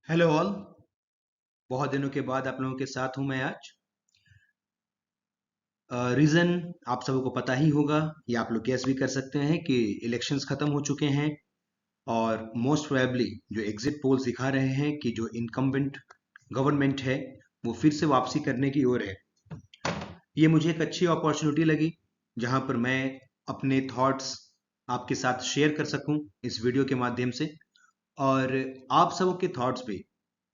Hello all. बहुत दिनों के बाद आप लोगों के साथ हूं मैं आज। रीज़न आप सबको पता ही होगा, या आप लोग गेस भी कर सकते हैं कि इलेक्शंस ख़त्म हो चुके हैं और मोस्ट प्रोबेबली जो एग्जिट पोल्स दिखा रहे हैं कि जो इनकम्बेंट गवर्नमेंट है वो फिर से वापसी करने की ओर है। ये मुझे एक अच्छी अपॉर्चुनिटी लगी जहां पर मैं अपने थॉट्स आपके साथ शेयर कर सकूं इस वीडियो के माध्यम से। और आप सबों के थॉट्स भी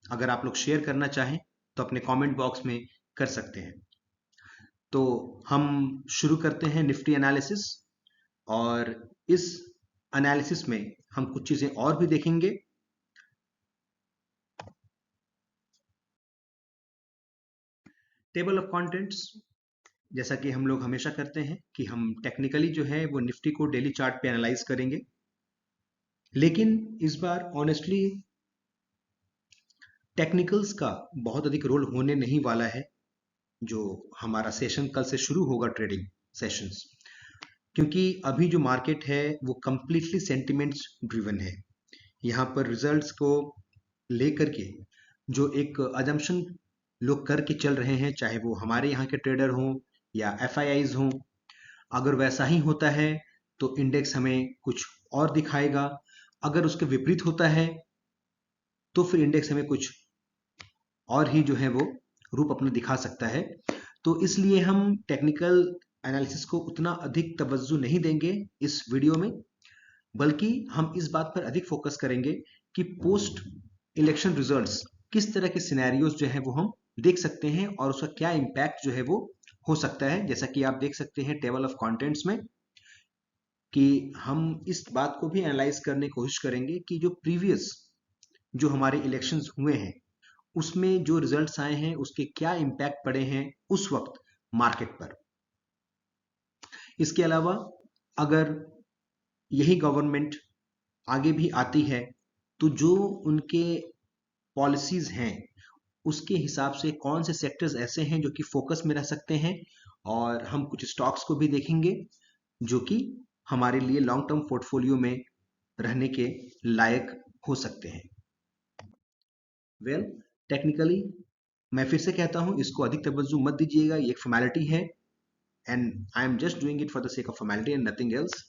अगर आप लोग शेयर करना चाहें तो अपने कमेंट बॉक्स में कर सकते हैं। तो हम शुरू करते हैं निफ्टी एनालिसिस। और इस एनालिसिस में हम कुछ चीजें और भी देखेंगे। टेबल ऑफ कंटेंट्स, जैसा कि हम लोग हमेशा करते हैं कि हम टेक्निकली जो है वो निफ्टी को डेली चार्ट पे एनालाइज करेंगे, लेकिन इस बार ऑनेस्टली टेक्निकल्स का बहुत अधिक रोल होने नहीं वाला है। जो हमारा सेशन कल से शुरू होगा, ट्रेडिंग सेशंस, क्योंकि अभी जो मार्केट है वो कंप्लीटली सेंटिमेंट्स ड्रिवन है। यहाँ पर रिजल्ट्स को लेकर के जो एक अजम्पशन लोग करके चल रहे हैं, चाहे वो हमारे यहाँ के ट्रेडर हों या एफआईआईज हों, अगर वैसा ही होता है तो इंडेक्स हमें कुछ और दिखाएगा। अगर उसके विपरीत होता है तो फिर इंडेक्स हमें कुछ और ही जो है वो रूप अपना दिखा सकता है। तो इसलिए हम टेक्निकल एनालिसिस को उतना अधिक तवज्जो नहीं देंगे इस वीडियो में, बल्कि हम इस बात पर अधिक फोकस करेंगे कि पोस्ट इलेक्शन रिजल्ट्स किस तरह के सिनेरियोज जो है वो हम देख सकते हैं और उसका क्या इम्पैक्ट जो है वो हो सकता है। जैसा कि आप देख सकते हैं टेबल ऑफ कंटेंट्स में कि हम इस बात को भी एनालाइज करने की कोशिश करेंगे कि जो प्रीवियस जो हमारे इलेक्शंस हुए हैं उसमें जो रिजल्ट्स आए हैं उसके क्या इम्पैक्ट पड़े हैं उस वक्त मार्केट पर। इसके अलावा अगर यही गवर्नमेंट आगे भी आती है तो जो उनके पॉलिसीज हैं उसके हिसाब से कौन से सेक्टर्स ऐसे हैं जो कि फोकस में रह सकते हैं। और हम कुछ स्टॉक्स को भी देखेंगे जो कि हमारे लिए लॉन्ग टर्म पोर्टफोलियो में रहने के लायक हो सकते हैं। वेल, टेक्निकली मैं फिर से कहता हूं, इसको अधिक तवज्जो मत दीजिएगा, ये एक फॉर्मेलिटी है and I am just doing it for the sake of formality and nothing else.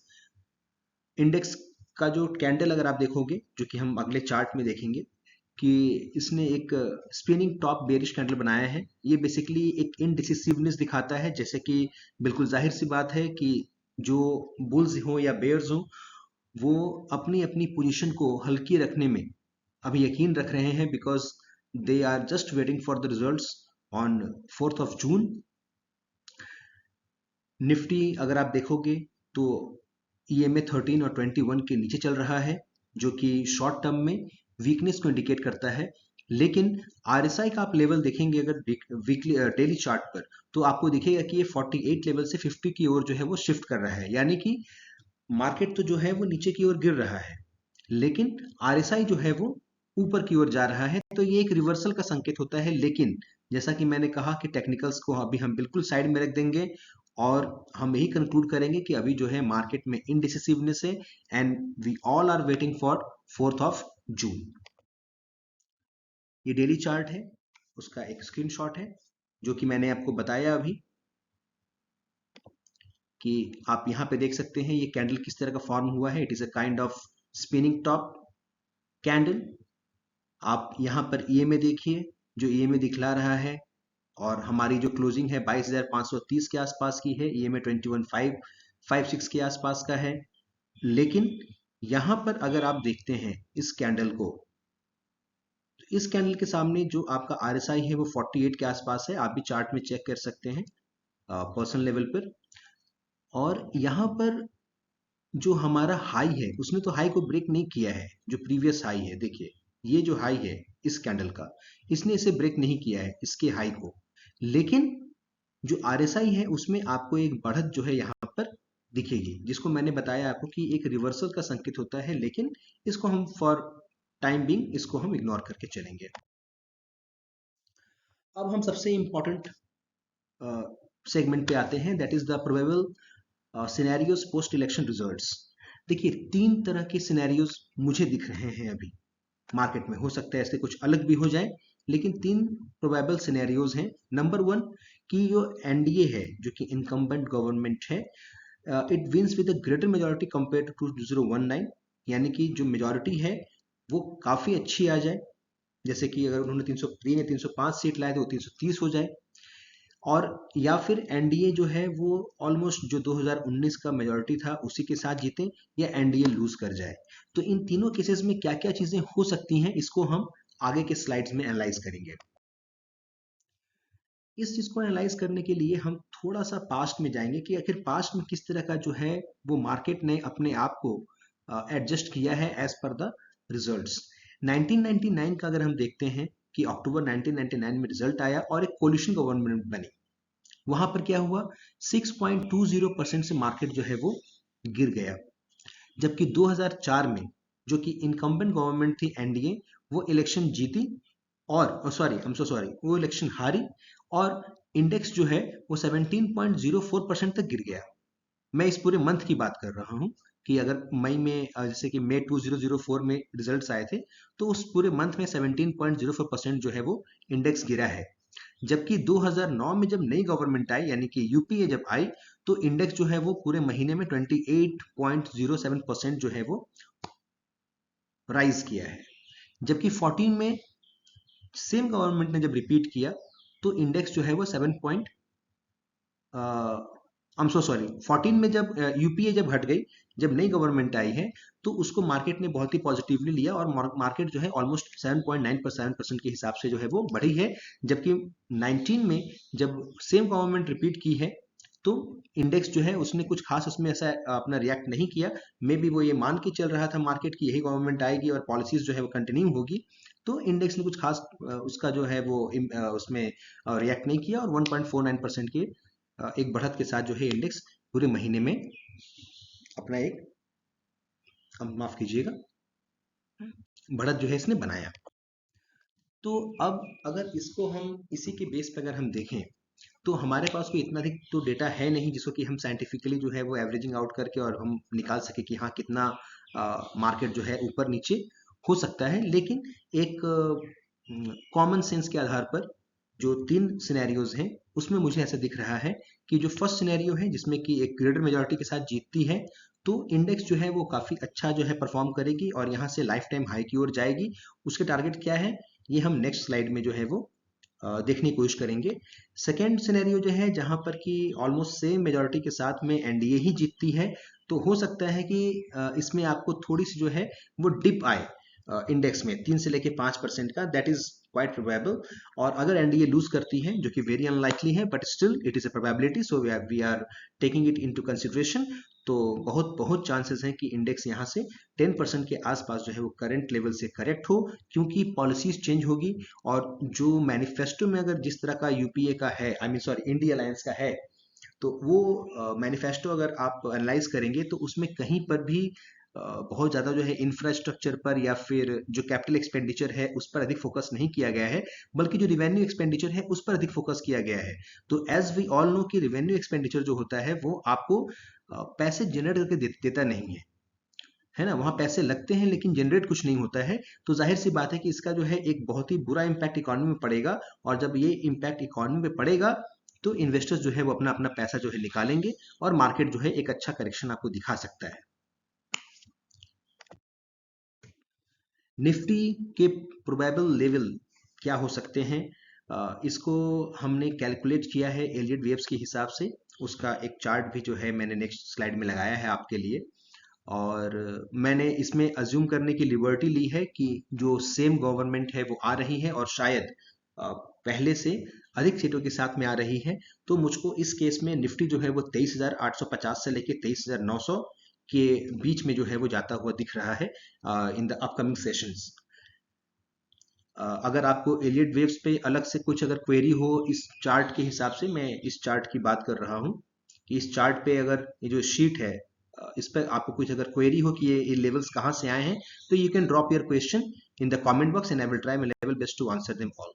Index का जो कैंडल अगर आप देखोगे, जो कि हम अगले चार्ट में देखेंगे कि इसने एक स्पिनिंग टॉप बेरिश कैंडल बनाया है। ये बेसिकली एक इनडिसिसिवनेस दिखाता है, जैसे कि बिल्कुल जाहिर सी बात है कि जो बुल्स हो या बेयर्स हो वो अपनी अपनी पोजीशन को हल्की रखने में अभी यकीन रख रहे हैं, because they are just waiting for the results on 4 June. Nifty अगर आप देखोगे तो ईएमए 13 और 21 के नीचे चल रहा है, जो कि शॉर्ट टर्म में वीकनेस को इंडिकेट करता है। लेकिन आरएसआई का आप लेवल देखेंगे अगर वीकली डेली चार्ट पर, तो आपको दिखेगा कि ये 48 लेवल से 50 की ओर जो है वो शिफ्ट कर रहा है, यानी कि मार्केट तो जो है वो नीचे की ओर गिर रहा है, लेकिन आरएसआई जो है वो ऊपर की ओर जा रहा है। तो ये एक रिवर्सल का संकेत होता है। लेकिन जैसा कि मैंने कहा कि टेक्निकल्स को अभी हम बिल्कुल साइड में रख देंगे और हम यही कंक्लूड करेंगे कि अभी जो है मार्केट में इनडिसिसिवनेस है and we all are waiting for 4 June. ये डेली चार्ट है, उसका एक स्क्रीनशॉट है जो कि मैंने आपको बताया अभी कि आप यहाँ पे देख सकते हैं ये कैंडल किस तरह का फॉर्म हुआ है। It is a kind of spinning top candle. आप यहाँ पर ईएमए देखिए, जो ईएमए दिखला रहा है, और हमारी जो क्लोजिंग है 22,530 के आसपास की है, ईएमए 21,556 के आसपास का है। लेकिन यहाँ पर अगर आप देखते हैं इस कैंडल को, तो इस कैंडल के सामने जो आपका आरएसआई है वो 48 के आसपास है। आप भी चार्ट में चेक कर सकते हैं पर्सनल लेवल पर। और यहाँ पर जो हमारा हाई है उसने तो हाई को ब्रेक नहीं किया है। जो प्रीवियस हाई है, देखिए ये जो हाई है इस कैंडल का, इसने इसे ब्रेक नहीं किया है इसके हाई को। लेकिन जो आरएसआई है उसमें आपको एक बढ़त जो है यहाँ पर दिखेगी, जिसको मैंने बताया आपको कि एक रिवर्सल का संकेत होता है। लेकिन इसको हम फॉर टाइम बिंग इसको हम इग्नोर करके चलेंगे। अब हम सबसे इंपॉर्टेंट सेगमेंट पे आते हैं, that is the probable scenarios post election results. देखिए 3 तरह के सिनेरियोज मुझे दिख रहे हैं अभी। मार्केट में। हो सकता है इससे कुछ अलग भी हो जाए, लेकिन तीन प्रोबेबल सिनेरियोज हैं। नंबर वन, कि जो एनडीए है, जो कि इनकम्बेंट गवर्नमेंट है, it wins with a greater majority compare to 2019, यानी कि जो मेजोरिटी है वो काफ़ी अच्छी आ जाए। जैसे कि अगर उन्होंने 303 या 305 सीट लाए तो वो 330 हो जाए। और या फिर एनडीए जो है वो ऑलमोस्ट जो 2019 का मेजोरिटी था उसी के साथ जीते, या एनडीए लूज कर जाए। तो इन तीनों केसेस में क्या क्या चीजें हो सकती हैं, इसको हम आगे के स्लाइड्स में एनालाइज करेंगे। इस चीज को एनालाइज करने के लिए हम थोड़ा सा पास्ट में जाएंगे कि आखिर पास्ट में किस तरह का जो है वो मार्केट ने अपने आप को एडजस्ट किया है एज पर द रिजल्ट्स। 1999 का अगर हम देखते हैं कि अक्टूबर 1999 में रिजल्ट आया और एक कोलिशन गवर्नमेंट बनी, वहां पर क्या हुआ, 6.20% से मार्केट जो है वो गिर गया। जबकि 2004 में जो कि इनकम्बेंट गवर्नमेंट थी एनडीए, वो इलेक्शन जीती और sorry, I am so sorry, वो इलेक्शन हारी और इंडेक्स जो है वो 17.04% तक गिर गया। मैं इस पूरे मंथ की बात कर रहा हूँ कि अगर मई में जैसे कि मई 2004 में रिजल्ट्स आए थे, तो उस पूरे मंथ में 17.04% जो है वो इंडेक्स गिरा है। जबकि 2009 में जब नई गवर्नमेंट आई, यानी कि यूपीए जब आई, तो इंडेक्स जो है वो पूरे महीने में 28.07% जो है वो राइज किया है। जबकि 14 में सेम गवर्नमेंट ने जब रिपीट किया तो इंडेक्स जो है वो 7 point I am so sorry, 14 में जब यूपीए जब हट गई, जब नई गवर्नमेंट आई है, तो उसको मार्केट ने बहुत ही पॉजिटिवली लिया और मार्केट जो है ऑलमोस्ट 7.97% के हिसाब से जो है वो बढ़ी है। जबकि 19 में जब सेम गवर्नमेंट रिपीट की है, तो इंडेक्स जो है उसने कुछ खास उसमें ऐसा अपना रिएक्ट नहीं किया। मे बी वो ये मान के चल रहा था मार्केट की यही गवर्नमेंट आएगी और पॉलिसीज जो है वो कंटिन्यू होगी, तो इंडेक्स ने कुछ खास उसका जो है वो उसमें रिएक्ट नहीं किया और 1.49% के एक बढ़त के साथ जो है इंडेक्स पूरे महीने में अपना एक, माफ कीजिएगा, बढ़त जो है इसने बनाया। तो अब अगर इसको हम इसी के बेस पर अगर हम देखें, तो हमारे पास कोई इतना अधिक तो डेटा है नहीं जिसको कि हम साइंटिफिकली जो है वो एवरेजिंग आउट करके और हम निकाल सके कि हाँ कितना मार्केट जो है ऊपर नीचे हो सकता है। लेकिन एक कॉमन सेंस के आधार पर जो तीन सिनेरियोज हैं उसमें मुझे ऐसा दिख रहा है कि जो फर्स्ट सिनेरियो है जिसमें कि एक ग्रेटर मेजॉरिटी के साथ जीतती है, तो इंडेक्स जो है वो काफ़ी अच्छा जो है परफॉर्म करेगी और यहाँ से लाइफ टाइम हाई की ओर जाएगी। उसके टारगेट क्या है, ये हम नेक्स्ट स्लाइड में जो है वो देखने की कोशिश करेंगे। सेकेंड सिनेरियो जो है जहां पर कि ऑलमोस्ट सेम मेजॉरिटी के साथ में एनडीए ही जीतती है, तो हो सकता है कि इसमें आपको थोड़ी सी जो है वो डिप आए इंडेक्स में 3 से लेके 5% का, दैट इज क्वाइट प्रोबेबल। और अगर एनडीए लूज करती है, जो कि वेरी अनलाइकली है, but still it is a probability, so we are taking it into consideration. तो बहुत बहुत चांसेस हैं कि इंडेक्स यहाँ से 10% के आसपास जो है वो करंट लेवल से करेक्ट हो, क्योंकि पॉलिसीज चेंज होगी। और जो मैनिफेस्टो में अगर जिस तरह का यूपीए का है, I mean sorry India alliance का है, तो वो मैनिफेस्टो अगर आप एनालाइज करेंगे तो उसमें कहीं पर भी बहुत ज़्यादा जो है इंफ्रास्ट्रक्चर पर या फिर जो कैपिटल एक्सपेंडिचर है उस पर अधिक फोकस नहीं किया गया है, बल्कि जो रिवेन्यू एक्सपेंडिचर है उस पर अधिक फोकस किया गया है। तो एज वी ऑल नो कि रिवेन्यू एक्सपेंडिचर जो होता है वो आपको पैसे जनरेट करके देता नहीं है ना, वहां पैसे लगते हैं लेकिन जनरेट कुछ नहीं होता है। तो जाहिर सी बात है कि इसका जो है एक बहुत ही बुरा इम्पैक्ट इकोनॉमी में पड़ेगा, और जब ये इम्पैक्ट इकोनॉमी में पड़ेगा तो इन्वेस्टर्स जो है वो अपना अपना पैसा जो है निकालेंगे और मार्केट जो है एक अच्छा करेक्शन आपको दिखा सकता है। निफ्टी के प्रोबेबल लेवल क्या हो सकते हैं, इसको हमने कैलकुलेट किया है एलियट वेव्स के हिसाब से। उसका एक चार्ट भी जो है मैंने नेक्स्ट स्लाइड में लगाया है आपके लिए। और मैंने इसमें अज्यूम करने की लिबर्टी ली है कि जो सेम गवर्नमेंट है वो आ रही है और शायद पहले से अधिक सीटों के साथ में आ रही है। तो मुझको इस केस में निफ्टी जो है वो 23,850 से लेके 23,900 के बीच में जो है वो जाता हुआ दिख रहा है इन द अपकमिंग सेशंस। अगर आपको एलियट वेव्स पे अलग से कुछ अगर क्वेरी हो इस चार्ट के हिसाब से, मैं इस चार्ट की बात कर रहा हूँ कि इस चार्ट पे अगर ये जो शीट है इस पर आपको कुछ अगर क्वेरी हो कि ये लेवल्स कहाँ से आए हैं, तो you can drop your question in the comment box and I will try my level best to answer them all.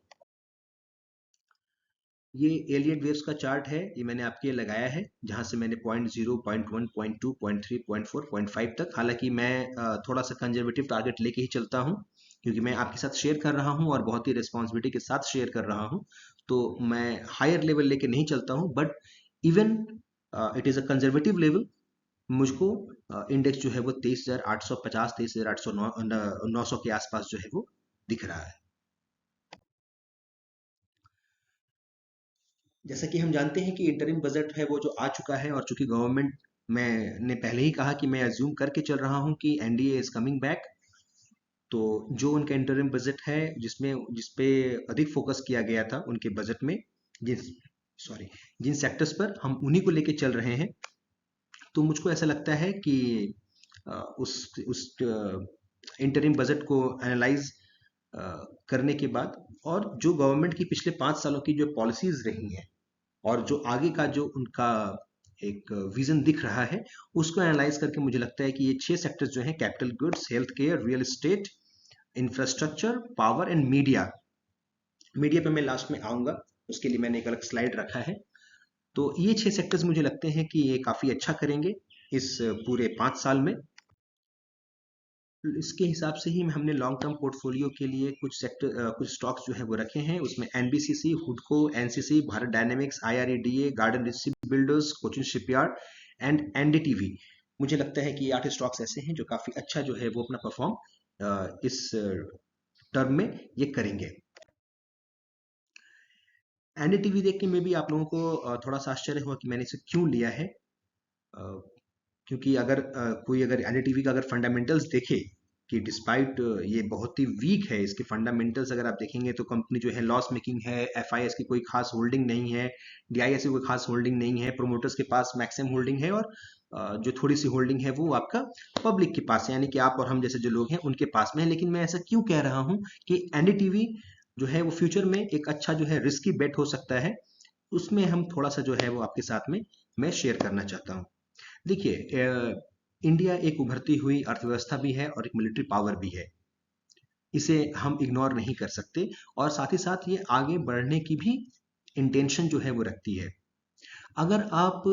ये एलियट वेव्स का चार्ट है, ये मैंने आपके लिए लगाया है, जहां से मैंने 0.0, 0.1, 0.2, 0.3, 0.4, 0.5 तक, हालांकि मैं थोड़ा सा कंजर्वेटिव टारगेट लेके ही चलता हूं, क्योंकि मैं आपके साथ शेयर कर रहा हूँ और बहुत ही रिस्पॉन्सिबिलिटी के साथ शेयर कर रहा हूँ, तो मैं हायर लेवल लेके नहीं चलता हूँ, but even it is a conservative level. मुझको इंडेक्स जो है वो 23,850, 23,809 के आसपास जो है वो दिख रहा है। जैसा कि हम जानते हैं कि इंटरिम बजट है वो जो आ चुका है, और चूंकि गवर्नमेंट, मैंने पहले ही कहा कि मैं अज्यूम करके चल रहा हूं कि एनडीए इज कमिंग बैक, तो जो उनका इंटरिम बजट है जिसपे अधिक फोकस किया गया था उनके बजट में, जिस सॉरी जिन सेक्टर्स पर हम उन्हीं को लेके चल रहे हैं, तो मुझको ऐसा लगता है कि उस इंटरिम बजट को एनालाइज करने के बाद, और जो गवर्नमेंट की पिछले 5 सालों की जो पॉलिसीज रही हैं, और जो आगे का जो उनका एक विजन दिख रहा है, उसको एनालाइज करके मुझे लगता है कि ये 6 सेक्टर्स जो हैं, capital goods, health care, real estate, infrastructure, power and media. Media पे मैं लास्ट में आऊंगा, उसके लिए मैंने एक अलग स्लाइड रखा है। तो ये 6 सेक्टर्स मुझे लगते हैं कि ये काफी अच्छा करेंगे इस पूरे 5 साल में। इसके हिसाब से ही हमने लॉन्ग टर्म पोर्टफोलियो के लिए कुछ स्टॉक्स जो है वो रखे हैं। उसमें एनबीसीसी, हुडको, NCC, Bharat Dynamics, IREDA, Garden Reach Builders, Cochin Shipyard and NDTV. मुझे लगता है कि ये 8 स्टॉक्स ऐसे हैं जो काफी अच्छा जो है वो अपना परफॉर्म इस टर्म में ये करेंगे। एनडीटीवी देख के मे भी आप लोगों को थोड़ा सा आश्चर्य हुआ कि मैंने इसे क्यों लिया है। अ, क्योंकि अगर कोई अगर एनडीटीवी का अगर फंडामेंटल्स देखे कि डिस्पाइट ये बहुत ही वीक है, इसके फंडामेंटल्स अगर आप देखेंगे तो कंपनी जो है लॉस मेकिंग है, एफआईएस की कोई खास होल्डिंग नहीं है, डीआईएस की कोई खास होल्डिंग नहीं है, प्रोमोटर्स के पास मैक्सिमम होल्डिंग है, और जो थोड़ी सी होल्डिंग है वो आपका पब्लिक के पास है, यानी कि आप और हम जैसे जो लोग हैं उनके पास में है। लेकिन मैं ऐसा क्यों कह रहा हूँ कि एनडीटीवी जो है वो फ्यूचर में एक अच्छा जो है रिस्की बेट हो सकता है, उसमें हम थोड़ा सा जो है वो आपके साथ में मैं शेयर करना चाहता हूँ। देखिए, इंडिया एक उभरती हुई अर्थव्यवस्था भी है और एक मिलिट्री पावर भी है, इसे हम इग्नोर नहीं कर सकते, और साथ ही साथ ये आगे बढ़ने की भी इंटेंशन जो है वो रखती है। अगर आप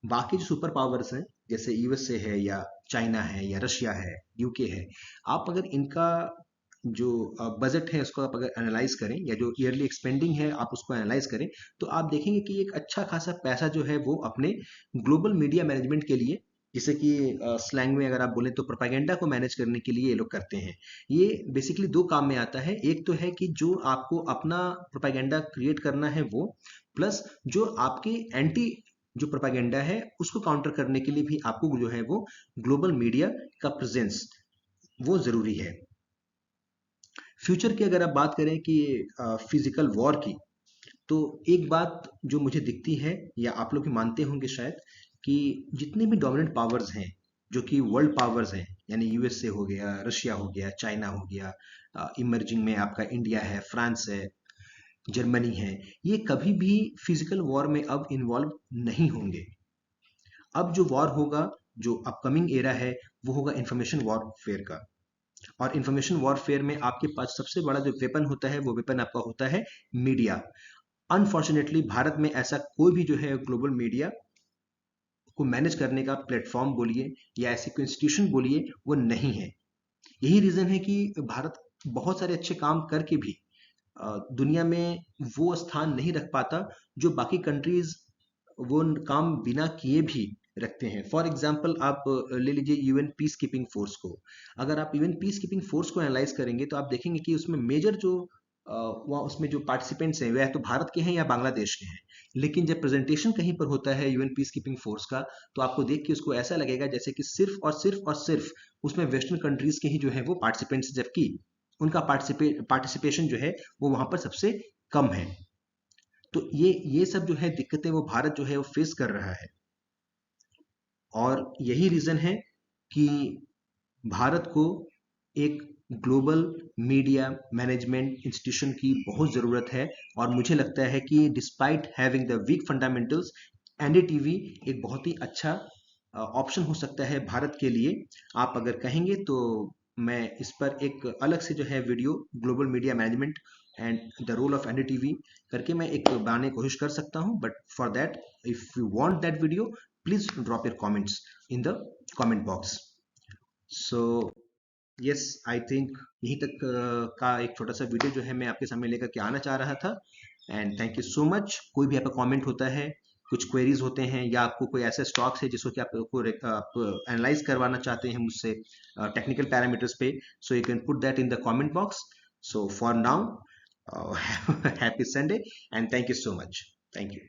बाकी जो सुपर पावर्स हैं, जैसे यूएसए है या चाइना है या रशिया है, यूके है, आप अगर इनका जो बजट है उसको आप अगर एनालाइज करें, या जो ईयरली एक्सपेंडिंग है आप उसको एनालाइज करें, तो आप देखेंगे कि एक अच्छा खासा पैसा जो है वो अपने ग्लोबल मीडिया मैनेजमेंट के लिए, जिसे कि स्लैंग में अगर आप बोले तो प्रोपागेंडा को मैनेज करने के लिए ये लोग करते हैं। ये बेसिकली दो काम में आता है। एक तो है कि जो आपको अपना प्रोपागेंडा क्रिएट करना है वो, प्लस जो आपके एंटी जो प्रोपागेंडा है उसको काउंटर करने के लिए भी आपको जो है वो ग्लोबल मीडिया का प्रेजेंस वो जरूरी है। फ्यूचर की अगर आप बात करें कि फिजिकल वॉर की, तो एक बात जो मुझे दिखती है, या आप लोग भी मानते होंगे शायद, कि जितने भी डोमिनेंट पावर्स हैं, जो कि वर्ल्ड पावर्स हैं, यानी यूएसए हो गया, रशिया हो गया, चाइना हो गया, इमर्जिंग में आपका इंडिया है, फ्रांस है, जर्मनी है, ये कभी भी फिजिकल वॉर में अब इन्वॉल्व नहीं होंगे। अब जो वॉर होगा, जो अपकमिंग एरा है, वो होगा इंफॉर्मेशन वॉरफेयर का। और इंफॉर्मेशन वॉरफेयर में आपके पास सबसे बड़ा जो वेपन होता है वो वेपन आपका होता है मीडिया। अनफॉर्चुनेटली भारत में ऐसा कोई भी जो है ग्लोबल मीडिया को मैनेज करने का प्लेटफॉर्म बोलिए या ऐसी कोई इंस्टीट्यूशन बोलिए, वो नहीं है। यही रीजन है कि भारत बहुत सारे अच्छे काम करके भी दुनिया में वो स्थान नहीं रख पाता जो बाकी कंट्रीज वो काम बिना किए भी रखते हैं। फॉर एग्जाम्पल आप ले लीजिए यूएन पीस कीपिंग फोर्स को। अगर आप यूएन पीस कीपिंग फोर्स को एनालाइज करेंगे तो आप देखेंगे कि उसमें मेजर जो वहाँ उसमें जो पार्टिसिपेंट्स हैं वह तो भारत के हैं या बांग्लादेश के हैं, लेकिन जब प्रेजेंटेशन कहीं पर होता है यूएन पीस कीपिंग फोर्स का, तो आपको देख के उसको ऐसा लगेगा जैसे कि सिर्फ उसमें वेस्टर्न कंट्रीज के ही जो है वो पार्टिसिपेंट्स, जबकि उनका पार्टिसिपेशन जो है वो वहां पर सबसे कम है। तो ये सब जो है दिक्कतें वो भारत जो है वो फेस कर रहा है, और यही रीजन है कि भारत को एक ग्लोबल मीडिया मैनेजमेंट इंस्टीट्यूशन की बहुत ज़रूरत है। और मुझे लगता है कि despite having the weak fundamentals, NDTV एक बहुत ही अच्छा ऑप्शन हो सकता है भारत के लिए। आप अगर कहेंगे तो मैं इस पर एक अलग से जो है video, global media management and the role of NDTV करके मैं एक बनाने की कोशिश कर सकता हूं, but for that if you want that video, please drop your comments in the comment box. So yes, I think यहीं तक का एक छोटा सा वीडियो जो है मैं आपके सामने लेकर के आना चाह रहा था। And thank you so much. कोई भी आपका कमेंट होता है, कुछ क्वेरीज होते हैं, या आपको कोई ऐसा स्टॉक्स है जिसको कि आप एनालाइज करवाना चाहते हैं मुझसे टेक्निकल पैरामीटर्स पे, so you can put that in the comment box. So for now, happy Sunday and thank you so much. Thank you.